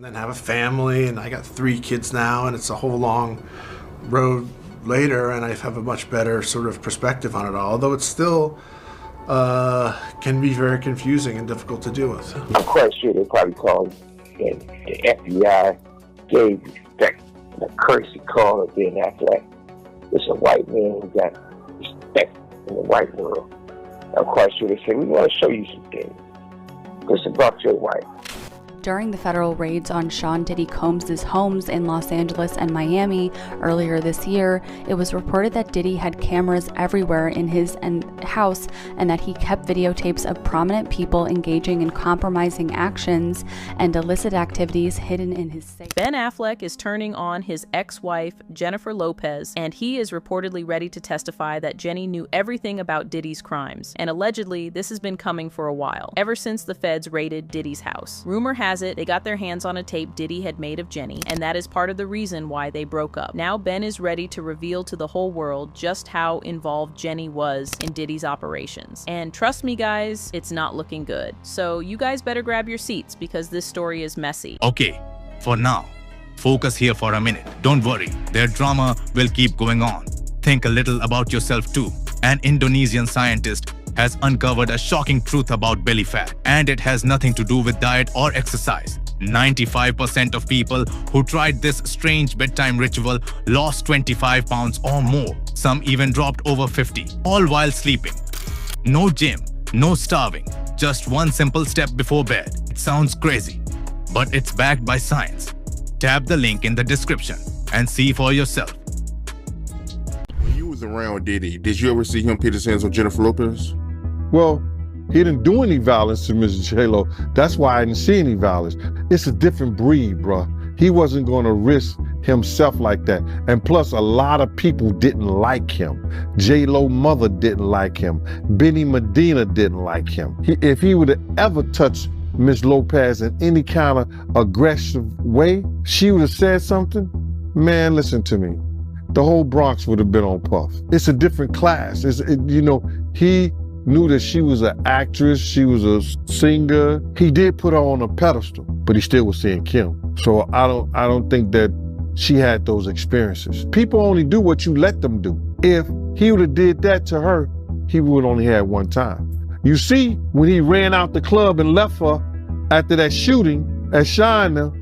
And then have a family, and I got 3 kids now, and it's a whole long road later, and I have a much better sort of perspective on it all, although it still can be very confusing and difficult to deal with. I'm quite sure they probably called, and the FBI gave respect, the courtesy call of Ben Affleck. It's a white man who got respect in the white world. I'm quite sure they said, we want to show you some things. It's about your wife. During the federal raids on Sean Diddy Combs' homes in Los Angeles and Miami earlier this year, it was reported that Diddy had cameras everywhere in his house and that he kept videotapes of prominent people engaging in compromising actions and illicit activities hidden in his safe. Ben Affleck is turning on his ex-wife, Jennifer Lopez, and he is reportedly ready to testify that Jenny knew everything about Diddy's crimes. And allegedly, this has been coming for a while, ever since the feds raided Diddy's house. Rumor has it they got their hands on a tape Diddy had made of Jenny, and that is part of the reason why they broke up. Now Ben is ready to reveal to the whole world just how involved Jenny was in Diddy's operations. And trust me guys, it's not looking good. So you guys better grab your seats because this story is messy. Okay, for now, focus here for a minute. Don't worry, their drama will keep going on. Think a little about yourself too. An Indonesian scientist has uncovered a shocking truth about belly fat, and it has nothing to do with diet or exercise. 95% of people who tried this strange bedtime ritual lost 25 pounds or more. Some even dropped over 50, all while sleeping. No gym, no starving, just one simple step before bed. It sounds crazy, but it's backed by science. Tap the link in the description and see for yourself. When you was around Diddy, did you ever see him put his hands on Jennifer Lopez? Well, he didn't do any violence to Mrs. J-Lo. That's why I didn't see any violence. It's a different breed, bruh. He wasn't going to risk himself like that. And plus, a lot of people didn't like him. J-Lo mother didn't like him. Benny Medina didn't like him. If he would have ever touched Miss Lopez in any kind of aggressive way, she would have said something. Man, listen to me. The whole Bronx would have been on Puff. It's a different class. He knew that she was an actress, she was a singer. He did put her on a pedestal, but he still was seeing Kim. So I don't think that she had those experiences. People only do what you let them do. If he would have did that to her, he would only had one time. You see, when he ran out the club and left her after that shooting at China,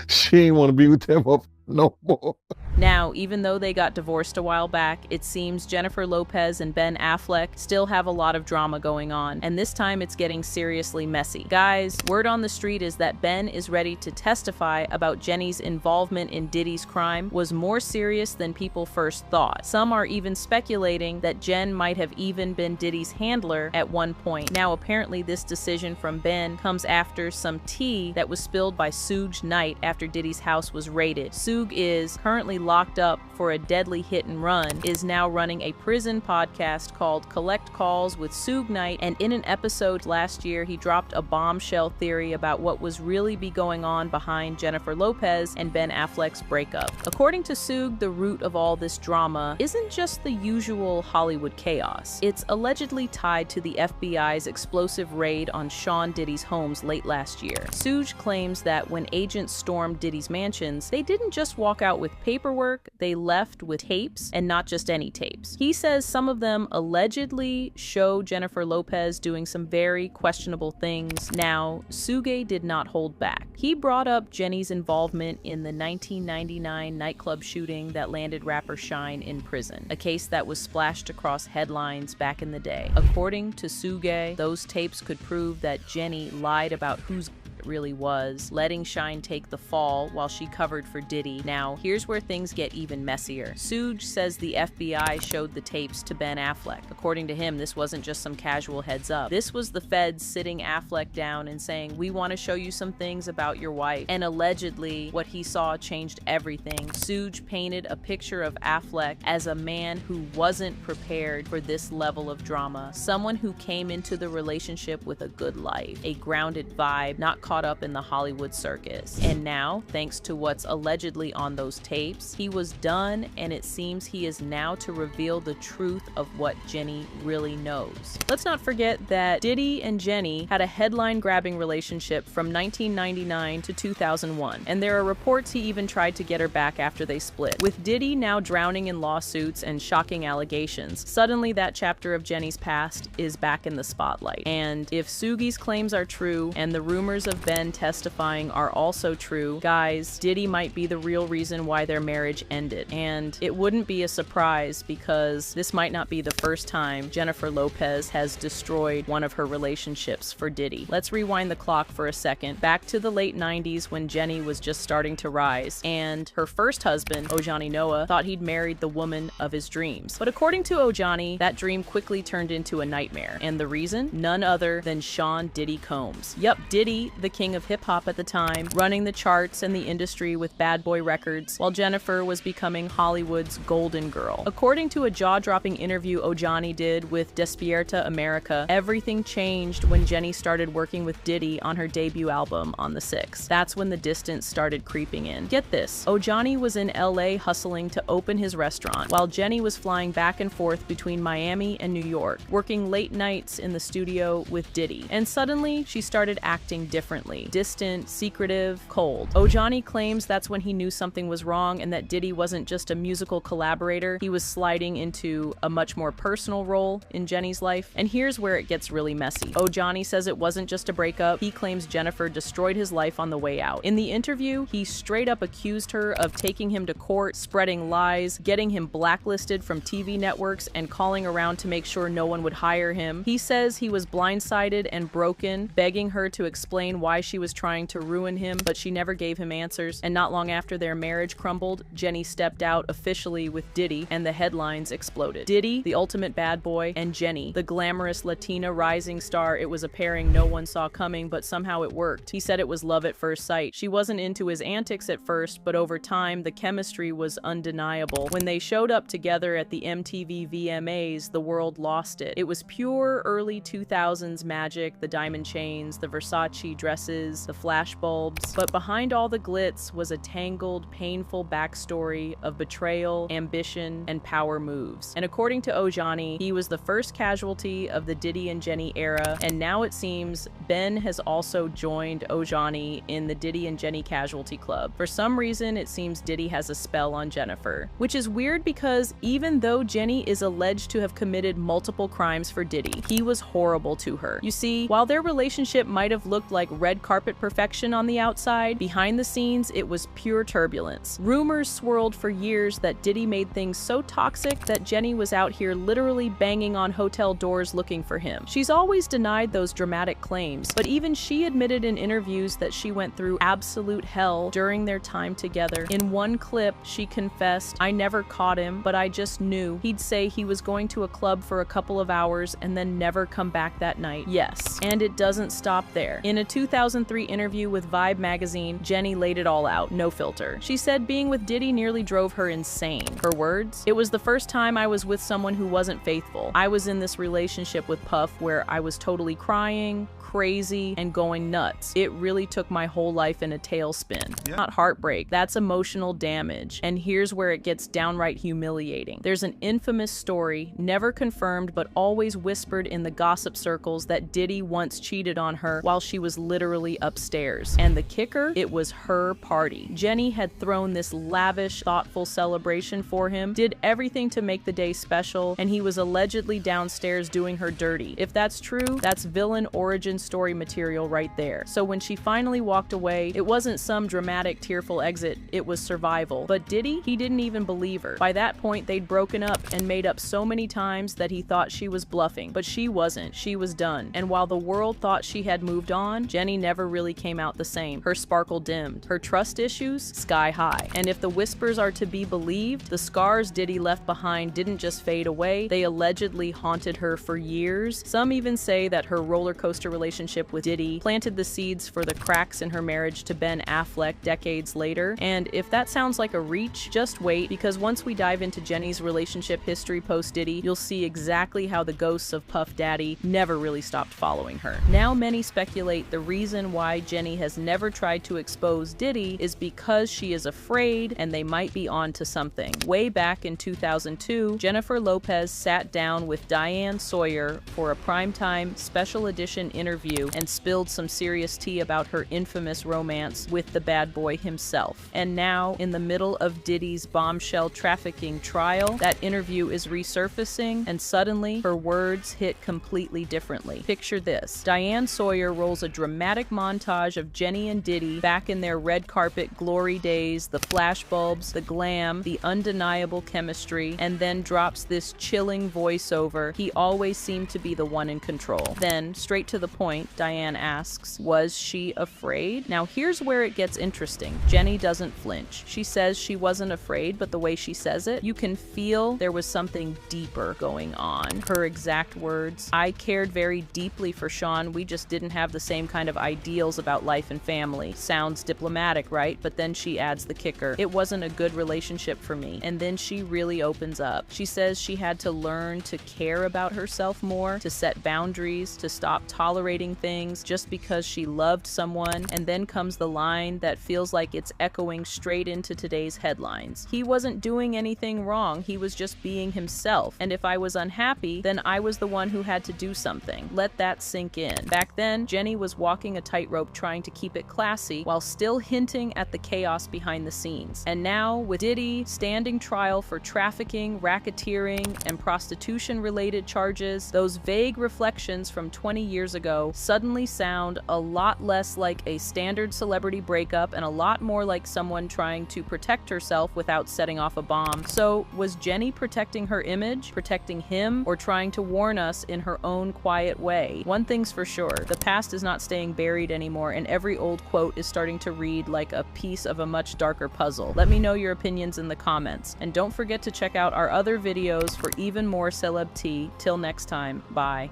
she ain't want to be with them no more. Now, even though they got divorced a while back, it seems Jennifer Lopez and Ben Affleck still have a lot of drama going on, and this time it's getting seriously messy. Guys, word on the street is that Ben is ready to testify about Jenny's involvement in Diddy's crime was more serious than people first thought. Some are even speculating that Jen might have even been Diddy's handler at one point. Now, apparently this decision from Ben comes after some tea that was spilled by Suge Knight after Diddy's house was raided. Suge is currently locked up for a deadly hit and run, is now running a prison podcast called Collect Calls with Suge Knight, and in an episode last year, he dropped a bombshell theory about what was really be going on behind Jennifer Lopez and Ben Affleck's breakup. According to Suge, the root of all this drama isn't just the usual Hollywood chaos. It's allegedly tied to the FBI's explosive raid on Sean Diddy's homes late last year. Suge claims that when agents stormed Diddy's mansions, they didn't just walk out with paperwork, they left with tapes, and not just any tapes. He says some of them allegedly show Jennifer Lopez doing some very questionable things. Now, Suge did not hold back. He brought up Jenny's involvement in the 1999 nightclub shooting that landed rapper Shine in prison, a case that was splashed across headlines back in the day. According to Suge, those tapes could prove that Jenny lied about whose really was, letting Shine take the fall while she covered for Diddy. Now, here's where things get even messier. Suge says the FBI showed the tapes to Ben Affleck. According to him, this wasn't just some casual heads up. This was the feds sitting Affleck down and saying, we want to show you some things about your wife. And allegedly, what he saw changed everything. Suge painted a picture of Affleck as a man who wasn't prepared for this level of drama. Someone who came into the relationship with a good life, a grounded vibe, not caught caught up in the Hollywood circus. And now, thanks to what's allegedly on those tapes, he was done, and it seems he is now to reveal the truth of what Jenny really knows. Let's not forget that Diddy and Jenny had a headline-grabbing relationship from 1999 to 2001, and there are reports he even tried to get her back after they split. With Diddy now drowning in lawsuits and shocking allegations, suddenly that chapter of Jenny's past is back in the spotlight. And if Sugi's claims are true, and the rumors of Ben testifying are also true, guys, Diddy might be the real reason why their marriage ended. And it wouldn't be a surprise, because this might not be the first time Jennifer Lopez has destroyed one of her relationships for Diddy. Let's rewind the clock for a second, back to the late 90s when Jenny was just starting to rise, and her first husband, Ojani Noah, thought he'd married the woman of his dreams. But according to Ojani, that dream quickly turned into a nightmare. And the reason? None other than Sean Diddy Combs. Yup, Diddy, the king of hip-hop at the time, running the charts and the industry with Bad Boy Records, while Jennifer was becoming Hollywood's golden girl. According to a jaw-dropping interview Ojani did with Despierta America, everything changed when Jenny started working with Diddy on her debut album on the 6th. That's when the distance started creeping in. Get this, Ojani was in LA hustling to open his restaurant, while Jenny was flying back and forth between Miami and New York, working late nights in the studio with Diddy. And suddenly, she started acting differently. Distant, secretive, cold. Ojani claims that's when he knew something was wrong and that Diddy wasn't just a musical collaborator, he was sliding into a much more personal role in Jenny's life. And here's where it gets really messy. Ojani says it wasn't just a breakup, he claims Jennifer destroyed his life on the way out. In the interview, he straight up accused her of taking him to court, spreading lies, getting him blacklisted from TV networks, and calling around to make sure no one would hire him. He says he was blindsided and broken, begging her to explain why she was trying to ruin him, but she never gave him answers. And not long after their marriage crumbled, Jenny stepped out officially with Diddy, and the headlines exploded. Diddy, the ultimate bad boy, and Jenny, the glamorous Latina rising star. It was a pairing no one saw coming, but somehow it worked. He said it was love at first sight. She wasn't into his antics at first, but over time, the chemistry was undeniable. When they showed up together at the MTV VMAs, the world lost it. It was pure early 2000s magic, the diamond chains, the Versace dresses, the flash bulbs. But behind all the glitz was a tangled, painful backstory of betrayal, ambition, and power moves. And according to Ojani, he was the first casualty of the Diddy and Jenny era, and now it seems Ben has also joined Ojani in the Diddy and Jenny casualty club. For some reason, it seems Diddy has a spell on Jennifer, which is weird because even though Jenny is alleged to have committed multiple crimes for Diddy, he was horrible to her. You see, while their relationship might have looked like red carpet perfection on the outside, behind the scenes, it was pure turbulence. Rumors swirled for years that Diddy made things so toxic that Jenny was out here literally banging on hotel doors looking for him. She's always denied those dramatic claims, but even she admitted in interviews that she went through absolute hell during their time together. In one clip, she confessed, "I never caught him, but I just knew." He'd say he was going to a club for a couple of hours and then never come back that night. Yes, and it doesn't stop there. In a 2003 interview with Vibe magazine, Jenny laid it all out, no filter. She said being with Diddy nearly drove her insane. Her words, "It was the first time I was with someone who wasn't faithful. I was in this relationship with Puff where I was totally crying, crazy, and going nuts. It really took my whole life in a tailspin." Yeah. Not heartbreak, that's emotional damage. And here's where it gets downright humiliating. There's an infamous story, never confirmed but always whispered in the gossip circles, that Diddy once cheated on her while she was literally upstairs. And the kicker? It was her party. Jenny had thrown this lavish, thoughtful celebration for him, did everything to make the day special, and he was allegedly downstairs doing her dirty. If that's true, that's villain origin story material right there. So when she finally walked away, it wasn't some dramatic, tearful exit, it was survival. But Diddy, he didn't even believe her. By that point, they'd broken up and made up so many times that he thought she was bluffing. But she wasn't. She was done. And while the world thought she had moved on, Jenny never really came out the same. Her sparkle dimmed. Her trust issues, sky high. And if the whispers are to be believed, the scars Diddy left behind didn't just fade away, they allegedly haunted her for years. Some even say that her roller coaster relationship with Diddy planted the seeds for the cracks in her marriage to Ben Affleck decades later. And if that sounds like a reach, just wait, because once we dive into Jenny's relationship history post-Diddy, you'll see exactly how the ghosts of Puff Daddy never really stopped following her. Now many speculate the reason reason why Jenny has never tried to expose Diddy is because she is afraid and they might be on to something. Way back in 2002, Jennifer Lopez sat down with Diane Sawyer for a primetime special edition interview and spilled some serious tea about her infamous romance with the bad boy himself. And now, in the middle of Diddy's bombshell trafficking trial, that interview is resurfacing, and suddenly her words hit completely differently. Picture this. Diane Sawyer rolls a dramatic montage of Jenny and Diddy back in their red carpet glory days, the flashbulbs, the glam, the undeniable chemistry, and then drops this chilling voiceover. He always seemed to be the one in control. Then, straight to the point, Diane asks, was she afraid? Now here's where it gets interesting. Jenny doesn't flinch. She says she wasn't afraid, but the way she says it, you can feel there was something deeper going on. Her exact words, I cared very deeply for Sean, we just didn't have the same kind of ideals about life and family. Sounds diplomatic, right? But then she adds the kicker. It wasn't a good relationship for me. And then she really opens up. She says she had to learn to care about herself more, to set boundaries, to stop tolerating things just because she loved someone. And then comes the line that feels like it's echoing straight into today's headlines. He wasn't doing anything wrong, he was just being himself. And if I was unhappy, then I was the one who had to do something. Let that sink in. Back then, Jenny was walking a tightrope trying to keep it classy while still hinting at the chaos behind the scenes. And now, with Diddy standing trial for trafficking, racketeering, and prostitution-related charges, those vague reflections from 20 years ago suddenly sound a lot less like a standard celebrity breakup and a lot more like someone trying to protect herself without setting off a bomb. So, was Jenny protecting her image, protecting him, or trying to warn us in her own quiet way? One thing's for sure, the past is not staying buried anymore, and every old quote is starting to read like a piece of a much darker puzzle. Let me know your opinions in the comments, and don't forget to check out our other videos for even more celeb tea. Till next time, bye.